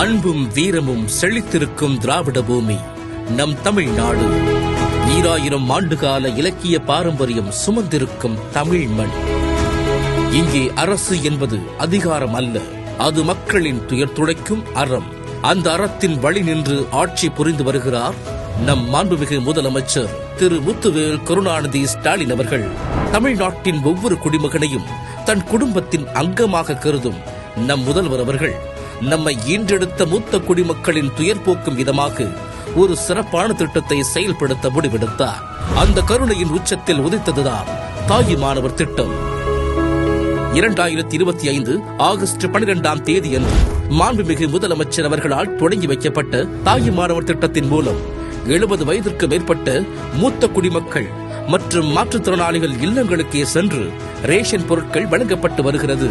அன்பும் வீரமும் செழித்திருக்கும் திராவிட பூமி நம் தமிழ்நாடு. 2000 ஆண்டுகால இலக்கிய பாரம்பரியம் சுமந்திருக்கும் தமிழ் மண். இங்கே அரசு என்பது அதிகாரம் அல்ல, அது மக்களின் துயர் துடைக்கும் அறம். அந்த அறத்தின் வழி நின்று ஆட்சி புரிந்து வருகிறார் நம் மாண்புமிகு முதலமைச்சர் திரு முத்துவேல் கருணாநிதி ஸ்டாலின் அவர்கள். தமிழ்நாட்டின் ஒவ்வொரு குடிமகனையும் தன் குடும்பத்தின் அங்கமாக கருதும் நம் முதல்வர் அவர்கள் நம்மை ஈன்றெடுத்த மூத்த குடிமக்களின் துயர் போக்கும் விதமாக ஒரு சிறப்பான திட்டத்தை செயல்படுத்த முடிவெடுத்தார். அந்த கருணையின் உச்சத்தில் உதித்ததுதான் தாயுமானவர் திட்டம். 2025 ஆகஸ்ட் 12ஆம் தேதியன்று மாண்புமிகு முதலமைச்சர் அவர்களால் தொடங்கி வைக்கப்பட்ட தாயுமானவர் திட்டத்தின் மூலம் 70 வயதிற்கு மேற்பட்ட மூத்த குடிமக்கள் மற்றும் மாற்றுத்திறனாளிகள் இல்லங்களுக்கே சென்று ரேஷன் பொருட்கள் வழங்கப்பட்டு வருகிறது.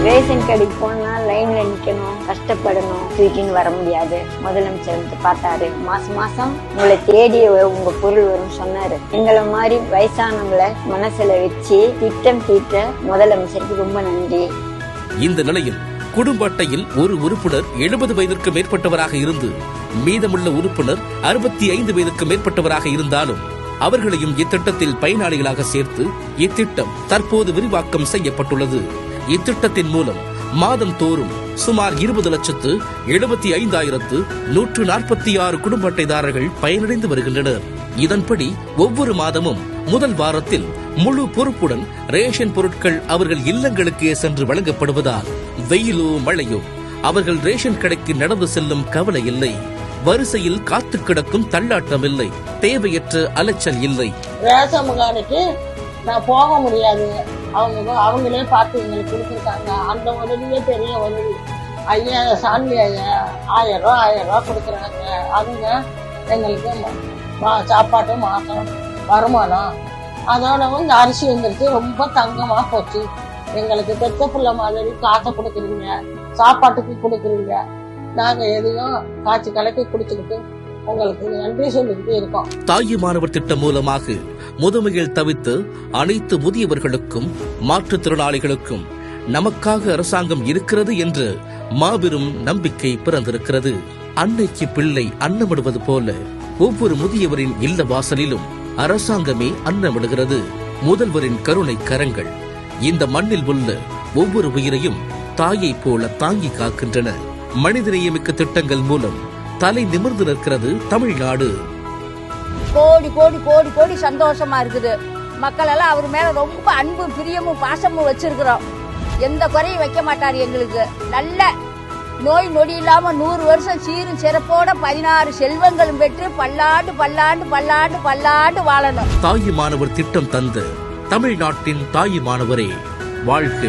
ரேஷன் கடைக்கு போனா லைன்ல நிக்கணும், கஷ்டப்படணும், தூக்கின்னு வர முடியாது. முதலமைச்சர் வந்து பார்த்தாரு, மாசம் உங்களை தேடி உங்க பொருள் வரும் சொன்னாரு. எங்களை மாதிரி வயசானவங்களை மனசுல வச்சு திட்டம் தீட்ட முதலமைச்சருக்கு ரொம்ப நன்றி. இந்த நிலையில் குடும்ப அட்டையில் ஒரு உறுப்பினர் 70 வயதிற்கு மேற்பட்டவராக இருந்து மீதமுள்ள உறுப்பினர் 65 வயதுக்கு மேற்பட்டவராக இருந்தாலும் அவர்களையும் இத்திட்டத்தில் பயனாளிகளாக சேர்த்து இத்திட்டம் தற்போது விரிவாக்கம் செய்யப்பட்டுள்ளது. இத்திட்டத்தின் மூலம் மாதம் தோறும் சுமார் 20,75,146 குடும்ப அட்டைதாரர்கள் பயனடைந்து வருகின்றனர். இதன்படி ஒவ்வொரு மாதமும் முதல் வாரத்தில் முழு பொறுப்புடன் ரேஷன் பொருட்கள் அவர்கள் இல்லங்களுக்கே சென்று வழங்கப்படுவதால் வெயிலோ மழையோ அவர்கள் ரேஷன் கடைக்கு நடந்து செல்லும் கவலை இல்லை, வரிசையில் காத்து கிடக்கும் தள்ளாட்டம் இல்லை, தேவையற்ற அலைச்சல் இல்லை. ரேஷன் கடைக்கு நான் போக முடியாது, அவங்களே பார்த்து எங்களுக்கு கொடுத்துருக்காங்க. அந்த உதவியே பெரிய உதவி. ஐயா சாமி ஐயா 1000 ரூபா கொடுக்குறாங்க. அவங்க எங்களுக்கு சாப்பாட்டு மாதம் வருமானம். அதோட வந்து அரிசி வந்துருச்சு, ரொம்ப தங்கமா போச்சு. எங்களுக்கு பெத்த பிள்ளை மாதிரி காசை கொடுக்குறீங்க, சாப்பாட்டுக்கு கொடுக்குறீங்க. நாங்க எதையும் காய்ச்சி கலக்கி குடிச்சுக்கிட்டு உங்களுக்கு நன்றி சொல்லிக்கிட்டு இருக்கோம். தாயுமானவர் திட்டம் மூலமாக முதுமையில் தவித்து அனைத்து முதியவர்களுக்கும் மாற்றுத்திறனாளிகளுக்கும் நமக்காக அரசாங்கம் இருக்கிறது என்று மாபெரும் நம்பிக்கை பிறந்திருக்கிறது. அன்னைக்கு பிள்ளை அன்னமிடுவது போல ஒவ்வொரு முதியவரின் இல்ல வாசலிலும் அரசாங்கமே அன்னமிடுகிறது. முதல்வரின் கருணை கரங்கள் இந்த மண்ணில் உள்ள ஒவ்வொரு உயிரையும் தாயை போல தாங்கி காக்கின்றன. மனிதநேயமிக்க திட்டங்கள் மூலம் தலை நிமிர்ந்து நிற்கிறது தமிழ்நாடு. கோடி கோடி கோடி கோடி சந்தோஷமா இருக்குது. மக்கள் எல்லாம் அவர் மேல ரொம்ப அன்பும் பிரியமும் பாசமும் வச்சிருக்கிறோம். எந்த குறையும் வைக்க மாட்டார். எங்களுக்கு நல்ல நோய் நொடி இல்லாம 100 வருஷம் சீரும் சிறப்போட 16 செல்வங்களும் பெற்று பல்லாண்டு பல்லாண்டு பல்லாண்டு பல்லாண்டு வாழணும். தாயுமானவர் திட்டம் தந்த தமிழ்நாட்டின் தாயுமானவரே வாழ்க.